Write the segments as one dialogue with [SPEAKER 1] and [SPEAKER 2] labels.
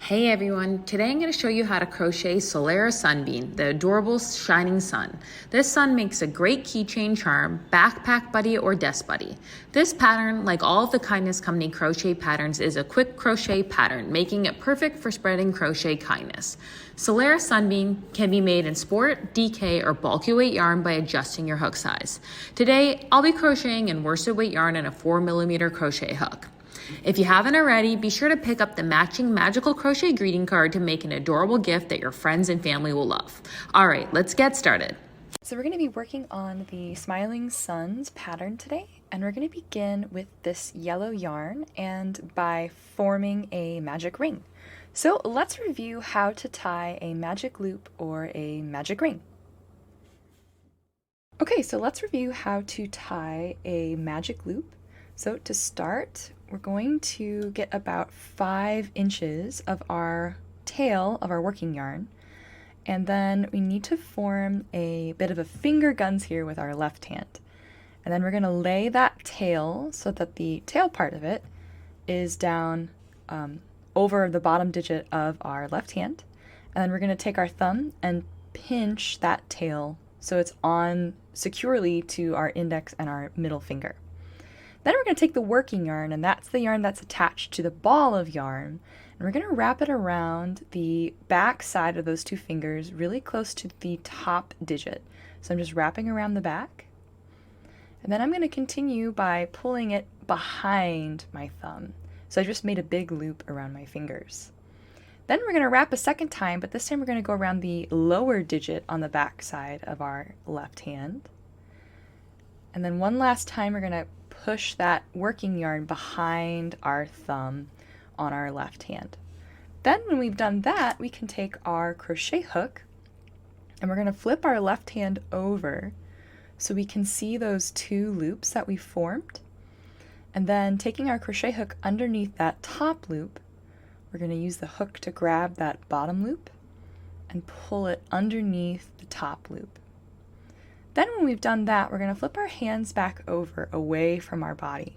[SPEAKER 1] Hey everyone, today I'm going to show you how to crochet Solera Sunbeam, the adorable shining sun. This sun makes a great keychain charm, backpack buddy, or desk buddy. This pattern, like all of the Kindness Company crochet patterns, is a quick crochet pattern, making it perfect for spreading crochet kindness. Solera Sunbeam can be made in sport, DK, or bulky weight yarn by adjusting your hook size. Today, I'll be crocheting in worsted weight yarn and a 4mm crochet hook. If you haven't already, be sure to pick up the matching magical crochet greeting card to make an adorable gift that your friends and family will love. All right, let's get started.
[SPEAKER 2] So we're going to be working on the Smiling Suns pattern today, and we're going to begin with this yellow yarn and by forming a magic ring. So let's review how to tie a magic loop or a magic ring. Okay, so let's review how to tie a magic loop. So to start, we're going to get about 5 inches of our tail of our working yarn, and then we need to form a bit of a finger guns here with our left hand. And then we're going to lay that tail so that the tail part of it is down over the bottom digit of our left hand. And then we're going to take our thumb and pinch that tail so it's on securely to our index and our middle finger. Then we're going to take the working yarn, and that's the yarn that's attached to the ball of yarn, and we're going to wrap it around the back side of those 2 fingers really close to the top digit. So I'm just wrapping around the back, and then I'm going to continue by pulling it behind my thumb. So I just made a big loop around my fingers. Then we're going to wrap a second time, but this time we're going to go around the lower digit on the back side of our left hand. And then one last time we're going to push that working yarn behind our thumb on our left hand. Then when we've done that, we can take our crochet hook and we're going to flip our left hand over so we can see those 2 loops that we formed. And then taking our crochet hook underneath that top loop, we're going to use the hook to grab that bottom loop and pull it underneath the top loop. Then when we've done that, we're going to flip our hands back over away from our body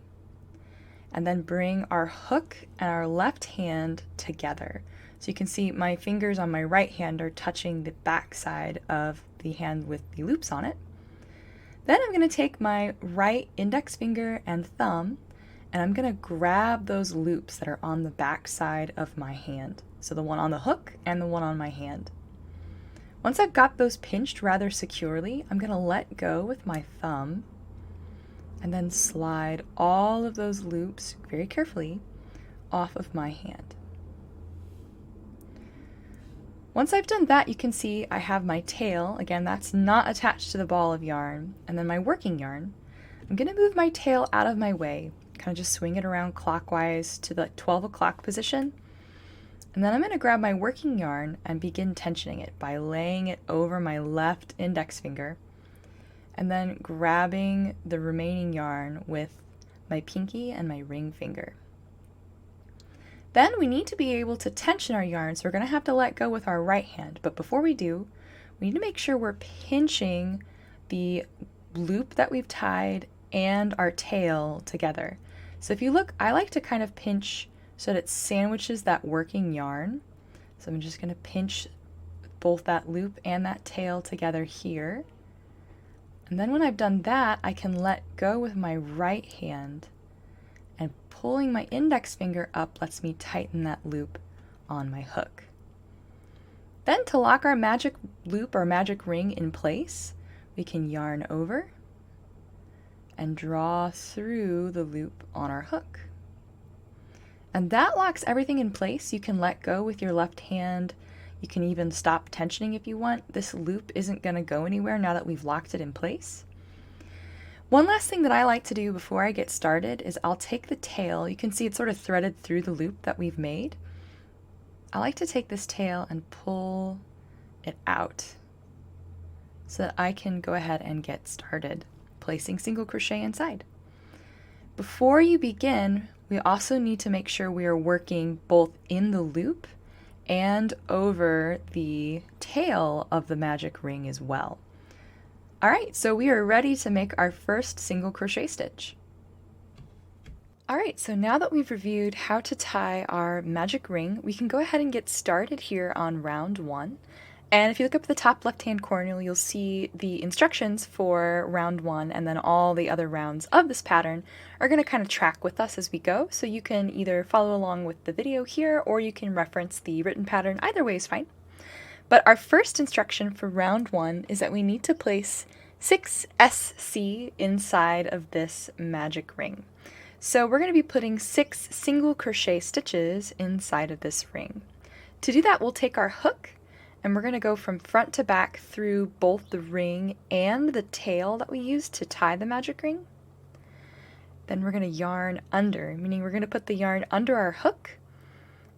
[SPEAKER 2] and then bring our hook and our left hand together. So you can see my fingers on my right hand are touching the back side of the hand with the loops on it. Then I'm going to take my right index finger and thumb and I'm going to grab those loops that are on the back side of my hand. So the one on the hook and the one on my hand. Once I've got those pinched rather securely, I'm going to let go with my thumb and then slide all of those loops very carefully off of my hand. Once I've done that, you can see I have my tail. Again, that's not attached to the ball of yarn. And then my working yarn. I'm going to move my tail out of my way, kind of just swing it around clockwise to the 12 o'clock position. And then I'm going to grab my working yarn and begin tensioning it by laying it over my left index finger and then grabbing the remaining yarn with my pinky and my ring finger. Then we need to be able to tension our yarn, so we're going to have to let go with our right hand. But before we do, we need to make sure we're pinching the loop that we've tied and our tail together. So if you look, I like to kind of pinch so that it sandwiches that working yarn. So I'm just going to pinch both that loop and that tail together here. And then when I've done that, I can let go with my right hand, and pulling my index finger up lets me tighten that loop on my hook. Then to lock our magic loop or magic ring in place, we can yarn over and draw through the loop on our hook. And that locks everything in place. You can let go with your left hand. You can even stop tensioning if you want. This loop isn't going to go anywhere now that we've locked it in place. One last thing that I like to do before I get started is I'll take the tail. You can see it's sort of threaded through the loop that we've made. I like to take this tail and pull it out so that I can go ahead and get started placing single crochet inside. Before you begin, we also need to make sure we are working both in the loop and over the tail of the magic ring as well. All right, so we are ready to make our first single crochet stitch. Alright, so now that we've reviewed how to tie our magic ring, we can go ahead and get started here on round 1. And if you look up at the top left-hand corner, you'll see the instructions for round 1, and then all the other rounds of this pattern are going to kind of track with us as we go. So you can either follow along with the video here, or you can reference the written pattern. Either way is fine. But our first instruction for round 1 is that we need to place 6 SC inside of this magic ring. So we're going to be putting 6 single crochet stitches inside of this ring. To do that, we'll take our hook and we're going to go from front to back through both the ring and the tail that we used to tie the magic ring. Then we're going to yarn under, meaning we're going to put the yarn under our hook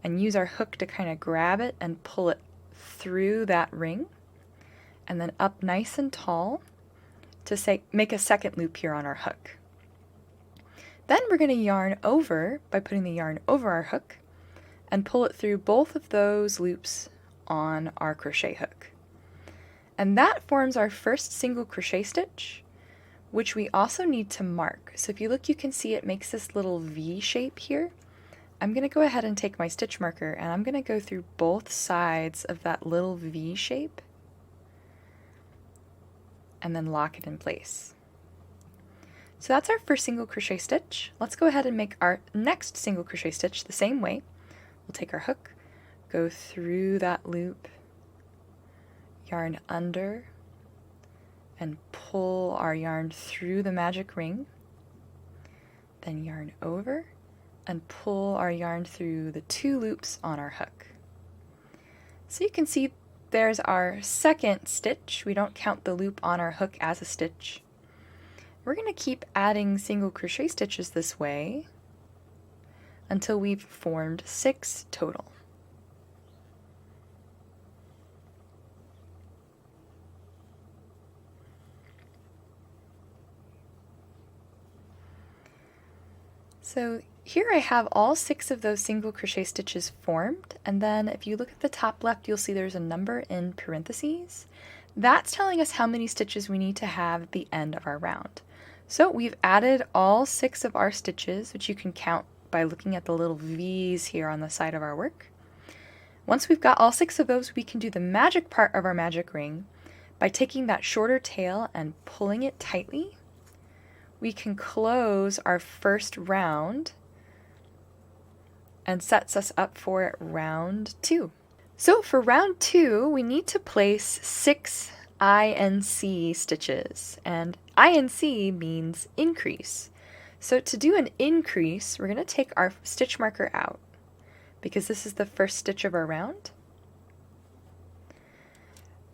[SPEAKER 2] and use our hook to kind of grab it and pull it through that ring, and then up nice and tall to make a second loop here on our hook. Then we're going to yarn over by putting the yarn over our hook and pull it through both of those loops on our crochet hook. And that forms our first single crochet stitch, which we also need to mark. So if you look, you can see it makes this little V shape here. I'm going to go ahead and take my stitch marker and I'm going to go through both sides of that little V shape and then lock it in place. So that's our first single crochet stitch. Let's go ahead and make our next single crochet stitch the same way. We'll take our hook, go through that loop, yarn under, and pull our yarn through the magic ring, then yarn over and pull our yarn through the 2 loops on our hook. So you can see there's our second stitch. We don't count the loop on our hook as a stitch. We're going to keep adding single crochet stitches this way until we've formed 6 total. So here I have all 6 of those single crochet stitches formed, and then if you look at the top left, you'll see there's a number in parentheses. That's telling us how many stitches we need to have at the end of our round. So we've added all 6 of our stitches, which you can count by looking at the little V's here on the side of our work. Once we've got all 6 of those, we can do the magic part of our magic ring by taking that shorter tail and pulling it tightly. We can close our first round and sets us up for round 2. So for round 2, we need to place 6 INC stitches, and INC means increase. So to do an increase, we're going to take our stitch marker out because this is the first stitch of our round.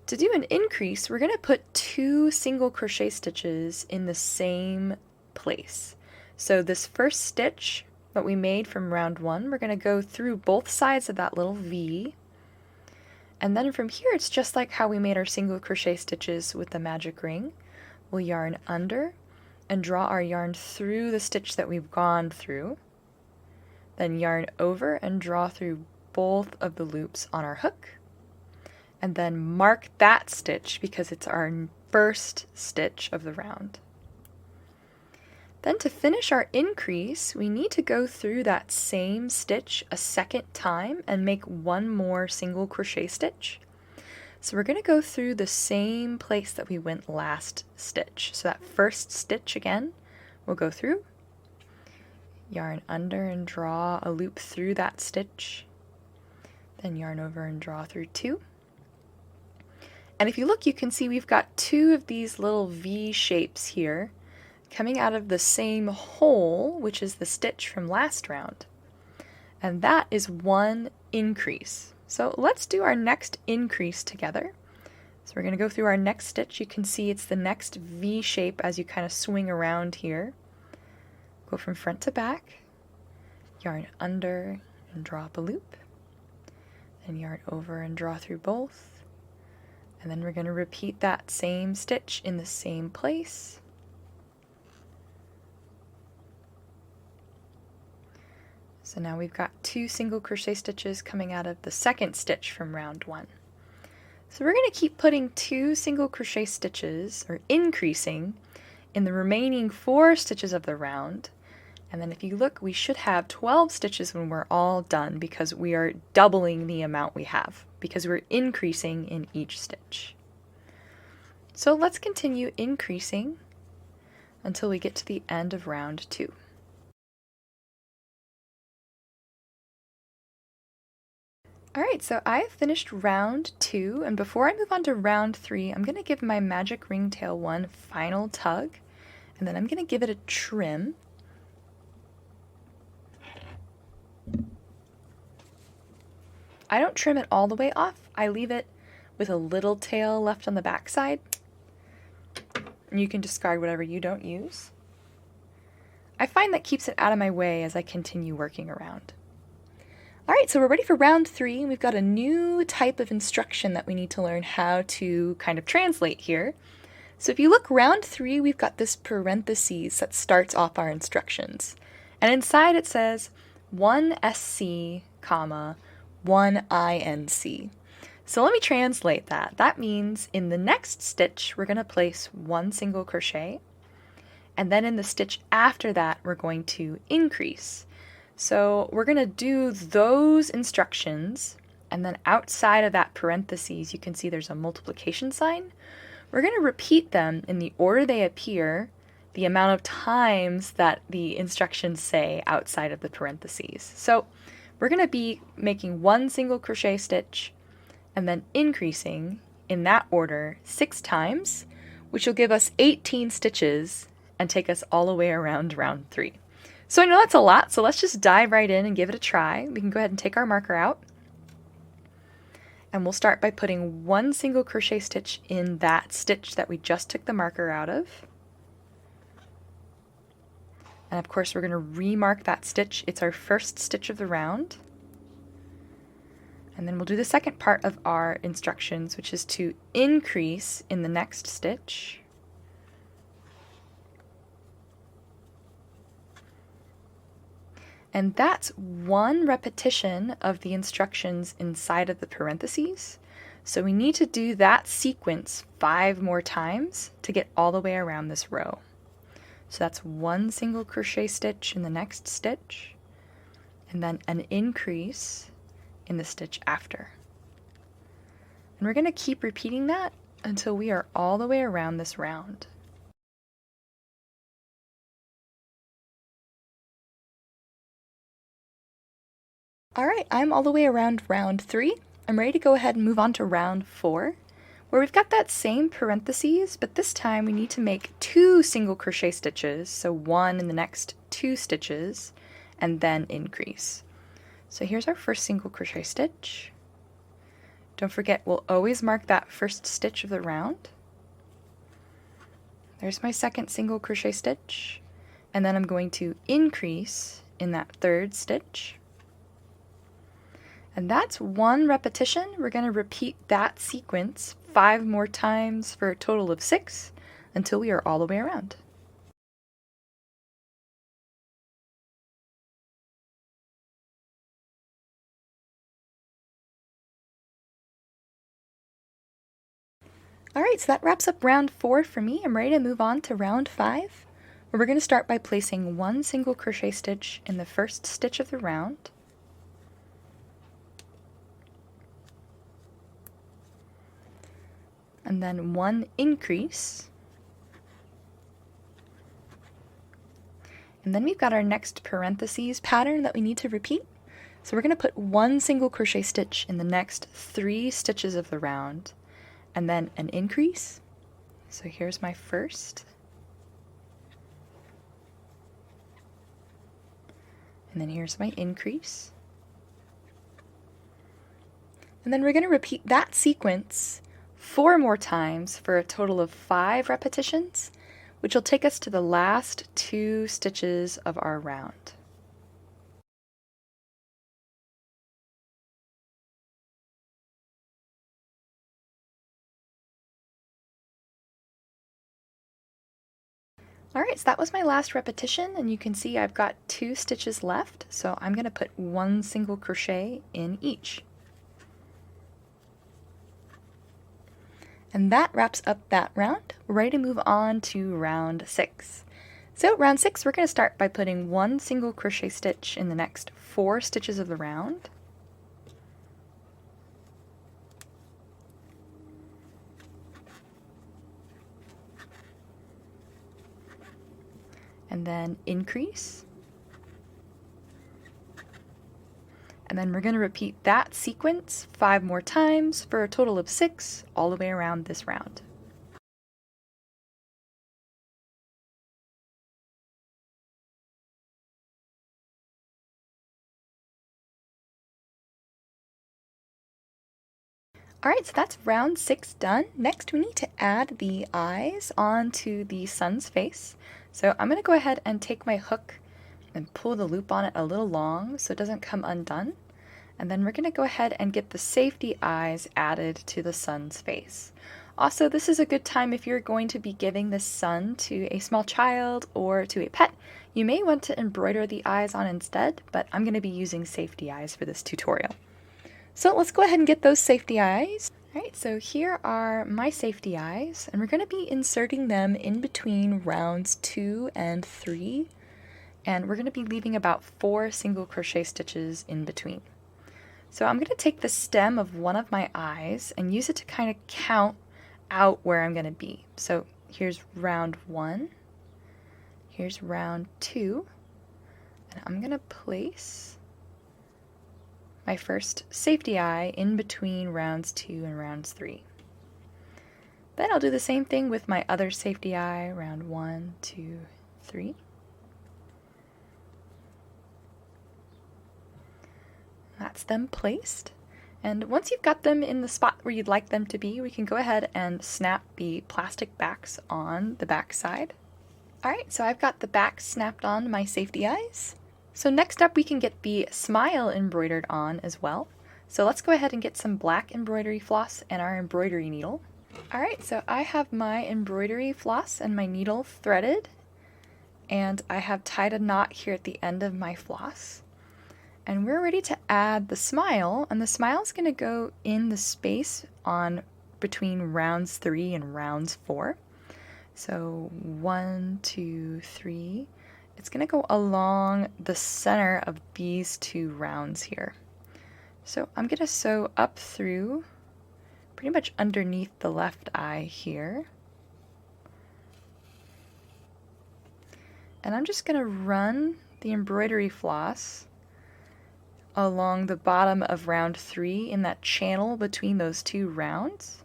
[SPEAKER 2] To do an increase, we're going to put 2 single crochet stitches in the same place. So this first stitch that we made from round 1, we're going to go through both sides of that little V. And then from here, it's just like how we made our single crochet stitches with the magic ring. We'll yarn under and draw our yarn through the stitch that we've gone through. Then yarn over and draw through both of the loops on our hook. And then mark that stitch because it's our first stitch of the round. Then to finish our increase, we need to go through that same stitch a second time and make 1 more single crochet stitch. So we're going to go through the same place that we went last stitch. So that first stitch again, we'll go through, yarn under and draw a loop through that stitch, then yarn over and draw through 2. And if you look, you can see we've got 2 of these little V shapes here coming out of the same hole, which is the stitch from last round. And that is 1 increase. So let's do our next increase together. So we're going to go through our next stitch. You can see it's the next V shape as you kind of swing around here. Go from front to back, yarn under and draw up a loop, then yarn over and draw through both. And then we're going to repeat that same stitch in the same place. So now we've got 2 single crochet stitches coming out of the second stitch from round 1. So we're going to keep putting 2 single crochet stitches, or increasing, in the remaining 4 stitches of the round And then if you look, we should have 12 stitches when we're all done because we are doubling the amount we have because we're increasing in each stitch. So let's continue increasing until we get to the end of round 2. Alright, so I've finished round 2, and before I move on to round 3, I'm going to give my magic ringtail one final tug, and then I'm going to give it a trim. I don't trim it all the way off, I leave it with a little tail left on the back side. And you can discard whatever you don't use. I find that keeps it out of my way as I continue working around. Alright, so we're ready for round 3, and we've got a new type of instruction that we need to learn how to kind of translate here. So if you look, round 3, we've got this parentheses that starts off our instructions. And inside it says 1 SC, comma, 1 INC. So let me translate that. That means in the next stitch, we're going to place 1 single crochet, and then in the stitch after that, we're going to increase. So we're going to do those instructions, and then outside of that parentheses, you can see there's a multiplication sign. We're going to repeat them in the order they appear, the amount of times that the instructions say outside of the parentheses. So we're going to be making 1 single crochet stitch, and then increasing in that order 6 times, which will give us 18 stitches and take us all the way around round 3. So I know that's a lot, so let's just dive right in and give it a try. We can go ahead and take our marker out, and we'll start by putting 1 single crochet stitch in that stitch that we just took the marker out of. And of course we're going to remark that stitch. It's our first stitch of the round. And then we'll do the second part of our instructions, which is to increase in the next stitch. And that's 1 repetition of the instructions inside of the parentheses. So we need to do that sequence 5 more times to get all the way around this row. So that's 1 single crochet stitch in the next stitch, and then an increase in the stitch after. And we're going to keep repeating that until we are all the way around this round. Alright, I'm all the way around round 3. I'm ready to go ahead and move on to round 4, where we've got that same parentheses, but this time we need to make 2 single crochet stitches, so 1 in the next 2 stitches, and then increase. So here's our first single crochet stitch. Don't forget, we'll always mark that first stitch of the round. There's my second single crochet stitch, and then I'm going to increase in that third stitch. And that's 1 repetition. We're going to repeat that sequence 5 more times for a total of 6 until we are all the way around. Alright, so that wraps up round 4 for me. I'm ready to move on to round 5, where we're going to start by placing 1 single crochet stitch in the first stitch of the round. And then 1 increase. And then we've got our next parentheses pattern that we need to repeat. So we're going to put 1 single crochet stitch in the next 3 stitches of the round, and then an increase. So here's my first. And then here's my increase. And then we're going to repeat that sequence 4 more times for a total of 5 repetitions, which will take us to the last 2 stitches of our round. Alright, so that was my last repetition, and you can see I've got 2 stitches left, so I'm going to put 1 single crochet in each. And that wraps up that round. We're ready to move on to round 6. So round 6, we're going to start by putting 1 single crochet stitch in the next 4 stitches of the round. And then increase. And then we're going to repeat that sequence 5 more times for a total of 6 all the way around this round. Alright, so that's round 6 done. Next we need to add the eyes onto the sun's face. So I'm going to go ahead and take my hook and pull the loop on it a little long so it doesn't come undone. And then we're going to go ahead and get the safety eyes added to the sun's face. Also, this is a good time if you're going to be giving this sun to a small child or to a pet. You may want to embroider the eyes on instead, but I'm going to be using safety eyes for this tutorial. So let's go ahead and get those safety eyes. Alright, so here are my safety eyes, and we're going to be inserting them in between rounds 2 and 3, and we're going to be leaving about 4 single crochet stitches in between. So I'm going to take the stem of one of my eyes and use it to kind of count out where I'm going to be. So here's round 1, here's round 2, and I'm going to place my first safety eye in between rounds 2 and rounds 3. Then I'll do the same thing with my other safety eye, round 1, 2, 3. That's them placed. And once you've got them in the spot where you'd like them to be, we can go ahead and snap the plastic backs on the back side. Alright, so I've got the back snapped on my safety eyes. So next up we can get the smile embroidered on as well. So let's go ahead and get some black embroidery floss and our embroidery needle. Alright, so I have my embroidery floss and my needle threaded, and I have tied a knot here at the end of my floss. And we're ready to add the smile, and the smile is going to go in the space on between rounds 3 and rounds 4. So 1, 2, 3. It's going to go along the center of these 2 rounds here. So I'm going to sew up through pretty much underneath the left eye here. And I'm just going to run the embroidery floss along the bottom of round 3 in that channel between those 2 rounds.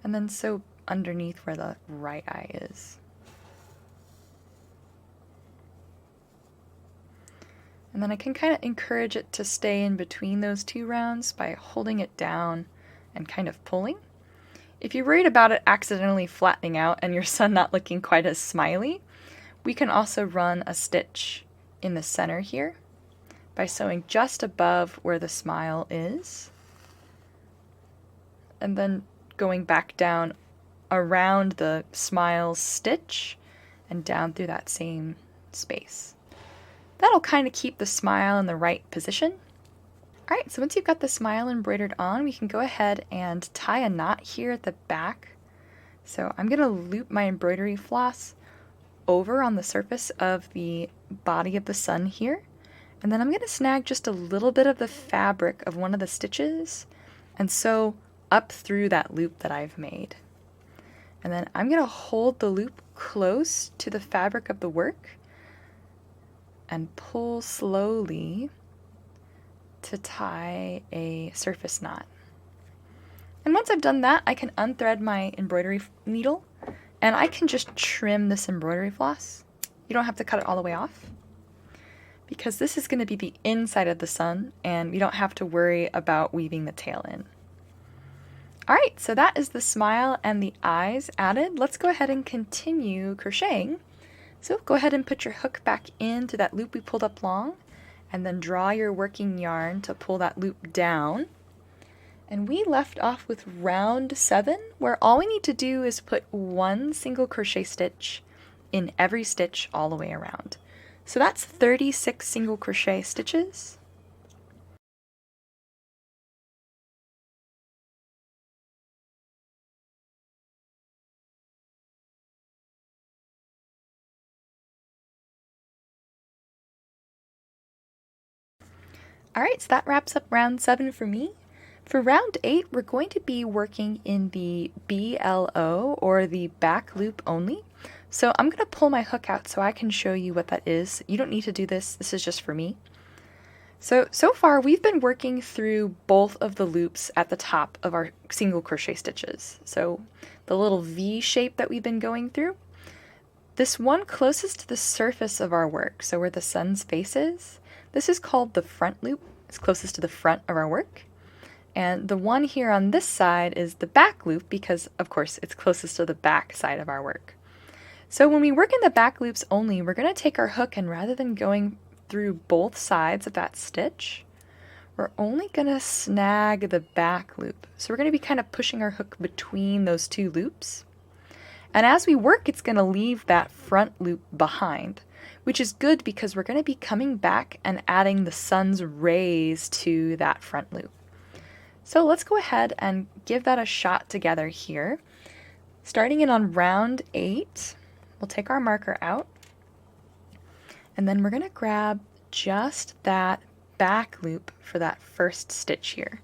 [SPEAKER 2] And then sew underneath where the right eye is. And then I can kind of encourage it to stay in between those 2 rounds by holding it down and kind of pulling. If you're worried about it accidentally flattening out and your sun not looking quite as smiley, we can also run a stitch in the center here by sewing just above where the smile is, and then going back down around the smile stitch and down through that same space. That'll kind of keep the smile in the right position. Alright, so once you've got the smile embroidered on, we can go ahead and tie a knot here at the back. So I'm going to loop my embroidery floss over on the surface of the body of the sun here, and then I'm going to snag just a little bit of the fabric of one of the stitches and sew up through that loop that I've made. And then I'm going to hold the loop close to the fabric of the work and pull slowly to tie a surface knot. And once I've done that, I can unthread my embroidery needle and I can just trim this embroidery floss. You don't have to cut it all the way off, because this is going to be the inside of the sun and we don't have to worry about weaving the tail in. Alright, so that is the smile and the eyes added. Let's go ahead and continue crocheting. So go ahead and put your hook back into that loop we pulled up long, and then draw your working yarn to pull that loop down. And we left off with round 7, where all we need to do is put 1 single crochet stitch in every stitch all the way around. So that's 36 single crochet stitches. Alright, so that wraps up round 7 for me. For round 8, we're going to be working in the BLO, or the back loop only. So I'm going to pull my hook out so I can show you what that is. You don't need to do this, this is just for me. So far we've been working through both of the loops at the top of our single crochet stitches. So the little V shape that we've been going through. This one closest to the surface of our work, so where the sun's face is, this is called the front loop. It's closest to the front of our work. And the one here on this side is the back loop because, of course, it's closest to the back side of our work. So when we work in the back loops only, we're going to take our hook and rather than going through both sides of that stitch, we're only going to snag the back loop. So we're going to be kind of pushing our hook between those two loops. And as we work, it's going to leave that front loop behind, which is good because we're going to be coming back and adding the sun's rays to that front loop. So let's go ahead and give that a shot together here. Starting in on round 8, we'll take our marker out, and then we're going to grab just that back loop for that first stitch here.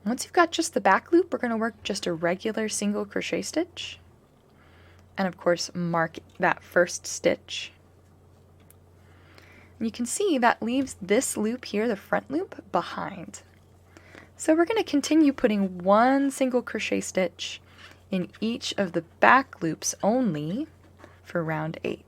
[SPEAKER 2] Once you've got just the back loop, we're going to work just a regular single crochet stitch, and of course mark that first stitch. And you can see that leaves this loop here, the front loop, behind. So we're going to continue putting one single crochet stitch in each of the back loops only for round 8.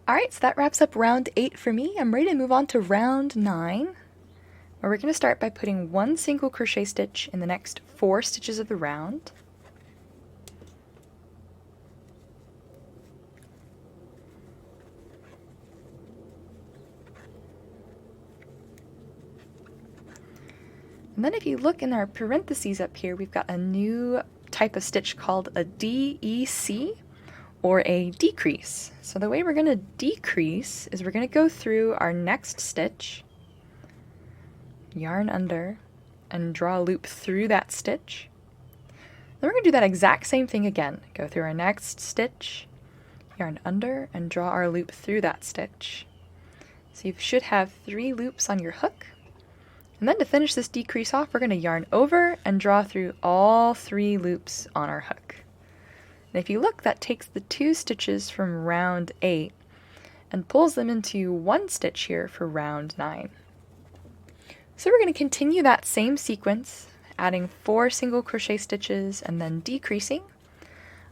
[SPEAKER 2] Alright, so that wraps up round 8 for me. I'm ready to move on to round 9, where we're going to start by putting one single crochet stitch in the next 4 stitches of the round. And then if you look in our parentheses up here, we've got a new type of stitch called a DEC, or a decrease. So the way we're going to decrease is we're going to go through our next stitch, yarn under, and draw a loop through that stitch. Then we're going to do that exact same thing again. Go through our next stitch, yarn under, and draw our loop through that stitch. So you should have 3 loops on your hook. And then to finish this decrease off, we're going to yarn over and draw through all 3 loops on our hook. And if you look, that takes the 2 stitches from round 8 and pulls them into 1 stitch here for round 9. So we're going to continue that same sequence, adding 4 single crochet stitches and then decreasing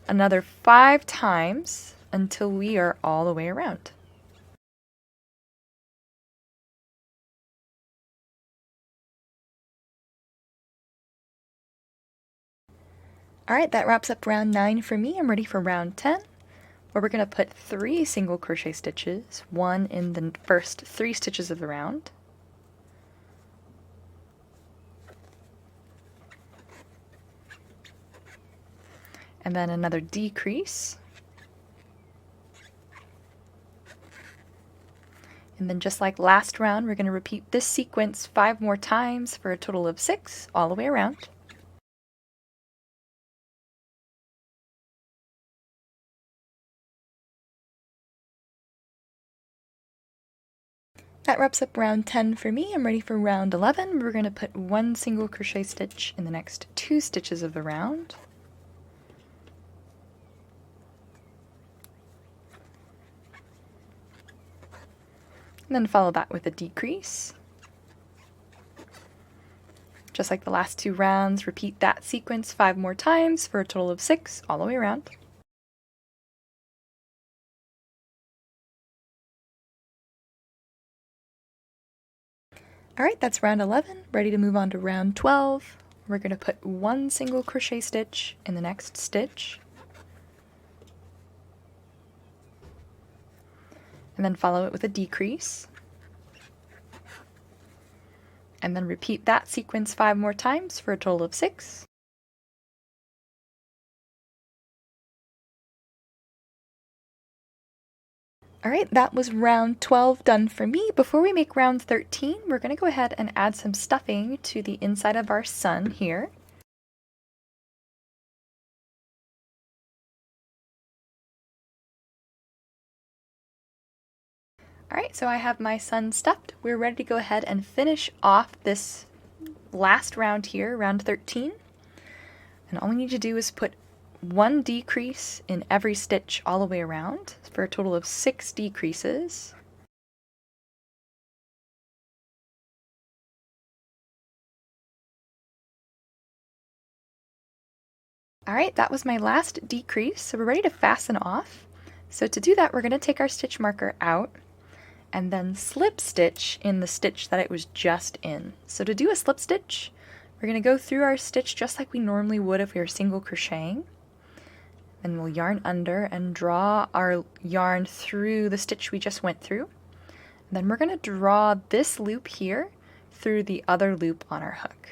[SPEAKER 2] another 5 times until we are all the way around. Alright, that wraps up round 9 for me. I'm ready for round 10, where we're going to put 3 single crochet stitches, one in the first 3 stitches of the round. And then another decrease. And then just like last round, we're going to repeat this sequence 5 more times for a total of 6 all the way around. That wraps up round 10 for me. I'm ready for round 11. We're going to put 1 single crochet stitch in the next 2 stitches of the round. And then follow that with a decrease. Just like the last 2 rounds, repeat that sequence 5 more times for a total of 6 all the way around. Alright, that's round 11. Ready to move on to round 12. We're going to put 1 single crochet stitch in the next stitch. And then follow it with a decrease. And then repeat that sequence 5 more times for a total of 6. All right, that was round 12 done for me. Before we make round 13, we're going to go ahead and add some stuffing to the inside of our sun here. All right, so I have my sun stuffed. We're ready to go ahead and finish off this last round here, round 13. And all we need to do is put 1 decrease in every stitch all the way around for a total of 6 decreases. All right, that was my last decrease, so we're ready to fasten off. So to do that, we're going to take our stitch marker out and then slip stitch in the stitch that it was just in. So to do a slip stitch, we're going to go through our stitch just like we normally would if we were single crocheting. Then we'll yarn under and draw our yarn through the stitch we just went through. And then we're going to draw this loop here through the other loop on our hook.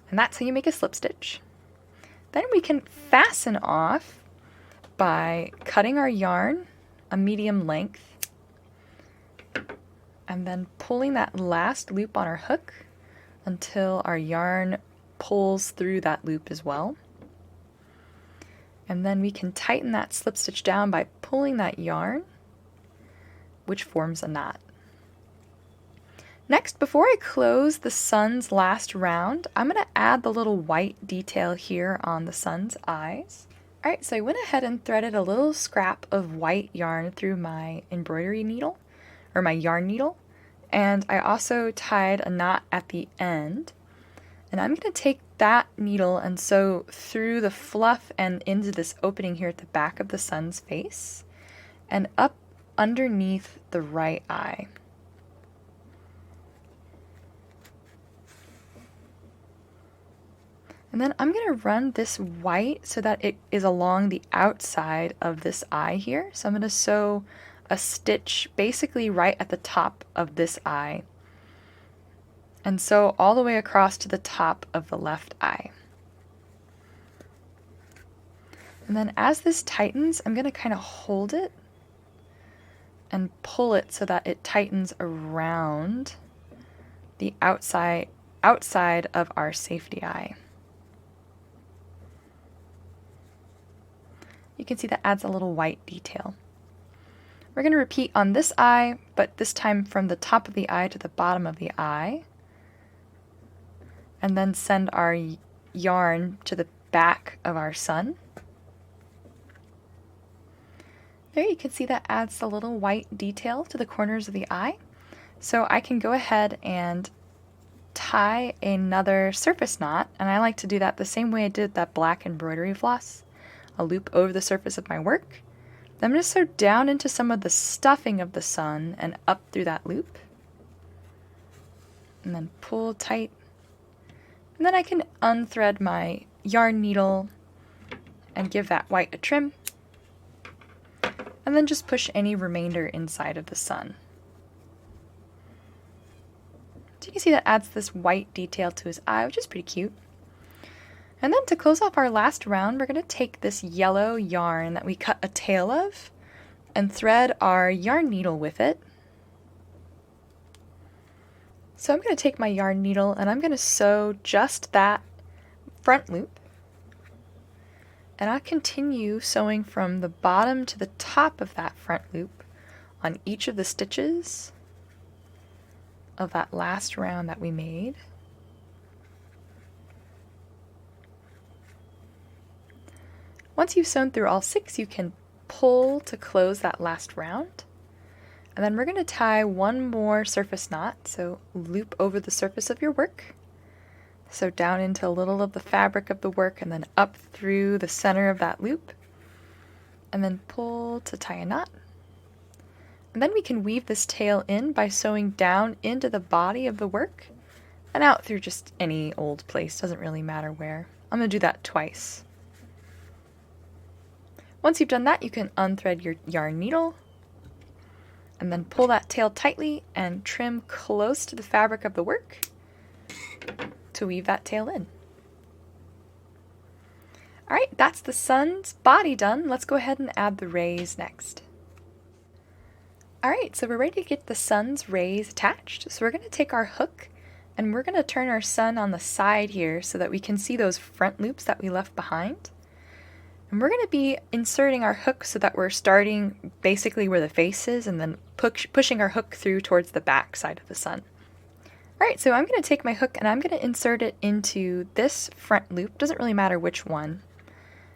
[SPEAKER 2] And that's how you make a slip stitch. Then we can fasten off by cutting our yarn a medium length and then pulling that last loop on our hook until our yarn pulls through that loop as well. And then we can tighten that slip stitch down by pulling that yarn, which forms a knot. Next, before I close the sun's last round, I'm going to add the little white detail here on the sun's eyes. Alright, so I went ahead and threaded a little scrap of white yarn through my embroidery needle, or my yarn needle, and I also tied a knot at the end. And I'm going to take that needle and sew through the fluff and into this opening here at the back of the sun's face and up underneath the right eye. And then I'm going to run this white so that it is along the outside of this eye here. So I'm going to sew a stitch basically right at the top of this eye and sew all the way across to the top of the left eye. And then as this tightens, I'm going to kind of hold it and pull it so that it tightens around the outside of our safety eye. You can see that adds a little white detail. We're going to repeat on this eye, but this time from the top of the eye to the bottom of the eye. And then send our yarn to the back of our sun. There you can see that adds a little white detail to the corners of the eye. So I can go ahead and tie another surface knot, and I like to do that the same way I did that black embroidery floss. A loop over the surface of my work. Then I'm going to sew down into some of the stuffing of the sun and up through that loop. And then pull tight. And then I can unthread my yarn needle and give that white a trim. And then just push any remainder inside of the sun. So you can see that adds this white detail to his eye, which is pretty cute. And then to close off our last round, we're going to take this yellow yarn that we cut a tail of and thread our yarn needle with it. So I'm going to take my yarn needle and I'm going to sew just that front loop. And I'll continue sewing from the bottom to the top of that front loop on each of the stitches of that last round that we made. Once you've sewn through all 6, you can pull to close that last round. And then we're going to tie one more surface knot, so loop over the surface of your work. So down into a little of the fabric of the work and then up through the center of that loop. And then pull to tie a knot. And then we can weave this tail in by sewing down into the body of the work and out through just any old place, doesn't really matter where. I'm going to do that twice. Once you've done that, you can unthread your yarn needle and then pull that tail tightly and trim close to the fabric of the work to weave that tail in. Alright, that's the sun's body done. Let's go ahead and add the rays next. Alright, so we're ready to get the sun's rays attached. So we're going to take our hook and we're going to turn our sun on the side here so that we can see those front loops that we left behind. And we're going to be inserting our hook so that we're starting basically where the face is and then pushing our hook through towards the back side of the sun. Alright, so I'm going to take my hook and I'm going to insert it into this front loop, doesn't really matter which one.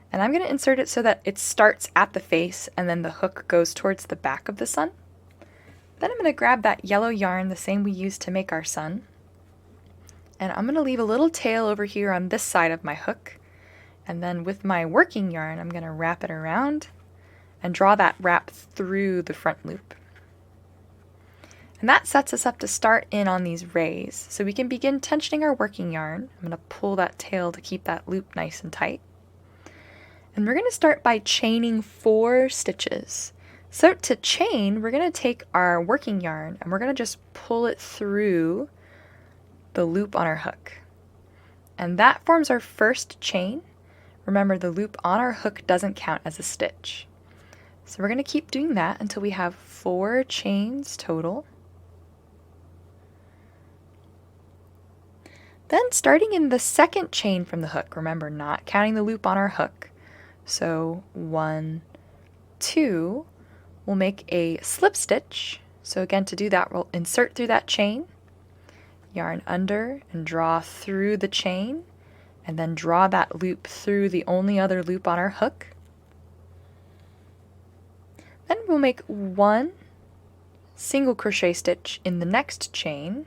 [SPEAKER 2] And I'm going to insert it so that it starts at the face and then the hook goes towards the back of the sun. Then I'm going to grab that yellow yarn, the same we used to make our sun. And I'm going to leave a little tail over here on this side of my hook. And then with my working yarn, I'm going to wrap it around and draw that wrap through the front loop. And that sets us up to start in on these rays. So we can begin tensioning our working yarn. I'm going to pull that tail to keep that loop nice and tight. And we're going to start by chaining 4 stitches. So to chain, we're going to take our working yarn and we're going to just pull it through the loop on our hook. And that forms our first chain. Remember, the loop on our hook doesn't count as a stitch. So we're going to keep doing that until we have 4 chains total. Then starting in the second chain from the hook, remember, not counting the loop on our hook. So 1, 2, we'll make a slip stitch. So again, to do that, we'll insert through that chain, yarn under and draw through the chain, and then draw that loop through the only other loop on our hook. Then we'll make 1 single crochet stitch in the next chain,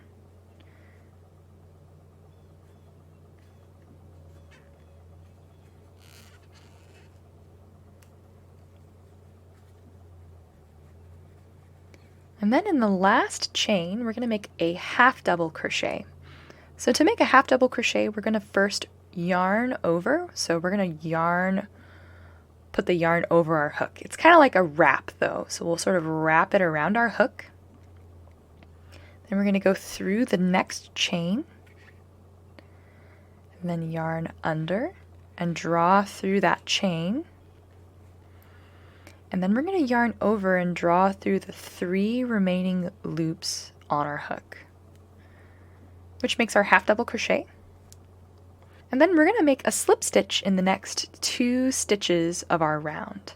[SPEAKER 2] and then in the last chain, we're going to make a half double crochet. So to make a half double crochet, we're going to first yarn over. So we're going to put the yarn over our hook. It's kind of like a wrap though. So we'll sort of wrap it around our hook. Then we're going to go through the next chain. And then yarn under and draw through that chain. And then we're going to yarn over and draw through the 3 remaining loops on our hook, which makes our half double crochet. And then we're going to make a slip stitch in the next 2 stitches of our round.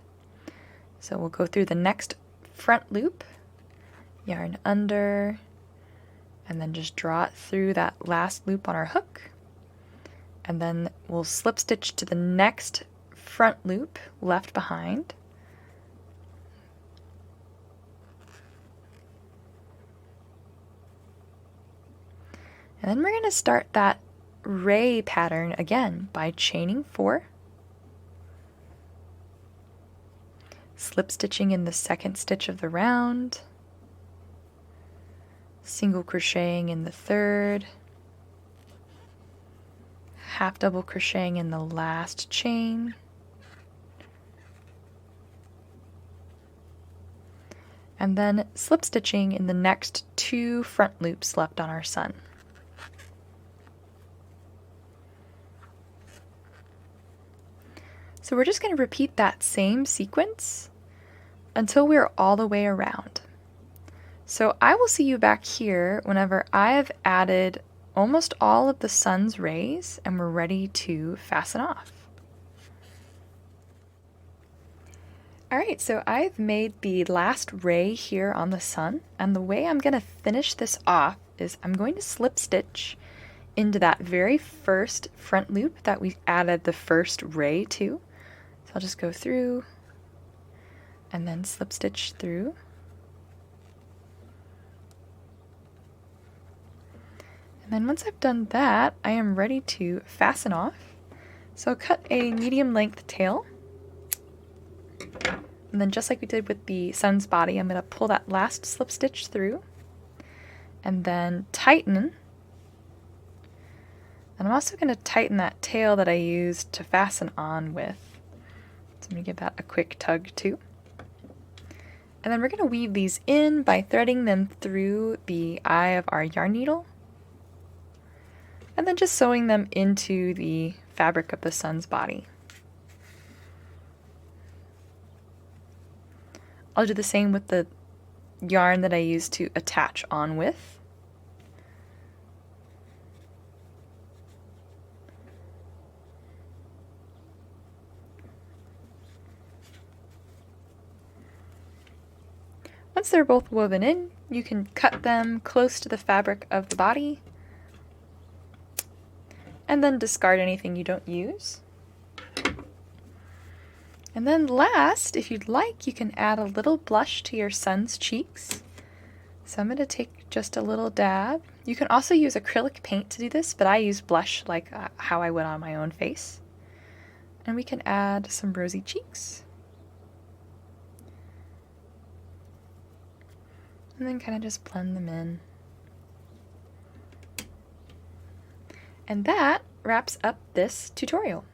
[SPEAKER 2] So we'll go through the next front loop, yarn under, and then just draw it through that last loop on our hook. And then we'll slip stitch to the next front loop left behind. And then we're going to start that ray pattern again by chaining 4, slip stitching in the second stitch of the round, single crocheting in the third, half double crocheting in the last chain, and then slip stitching in the next 2 front loops left on our sun. So we're just going to repeat that same sequence until we're all the way around. So I will see you back here whenever I have added almost all of the sun's rays and we're ready to fasten off. Alright, so I've made the last ray here on the sun, and the way I'm going to finish this off is I'm going to slip stitch into that very first front loop that we added the first ray to. I'll just go through and then slip stitch through. And then once I've done that, I am ready to fasten off. So I'll cut a medium length tail. And then just like we did with the sun's body, I'm going to pull that last slip stitch through and then tighten. And I'm also going to tighten that tail that I used to fasten on with. So I'm going to give that a quick tug too. And then we're going to weave these in by threading them through the eye of our yarn needle. And then just sewing them into the fabric of the sun's body. I'll do the same with the yarn that I use to attach on with. Once they're both woven in, you can cut them close to the fabric of the body and then discard anything you don't use. And then last, if you'd like, you can add a little blush to your son's cheeks. So I'm going to take just a little dab. You can also use acrylic paint to do this, but I use blush like how I would on my own face. And we can add some rosy cheeks. And then kind of just blend them in. And that wraps up this tutorial.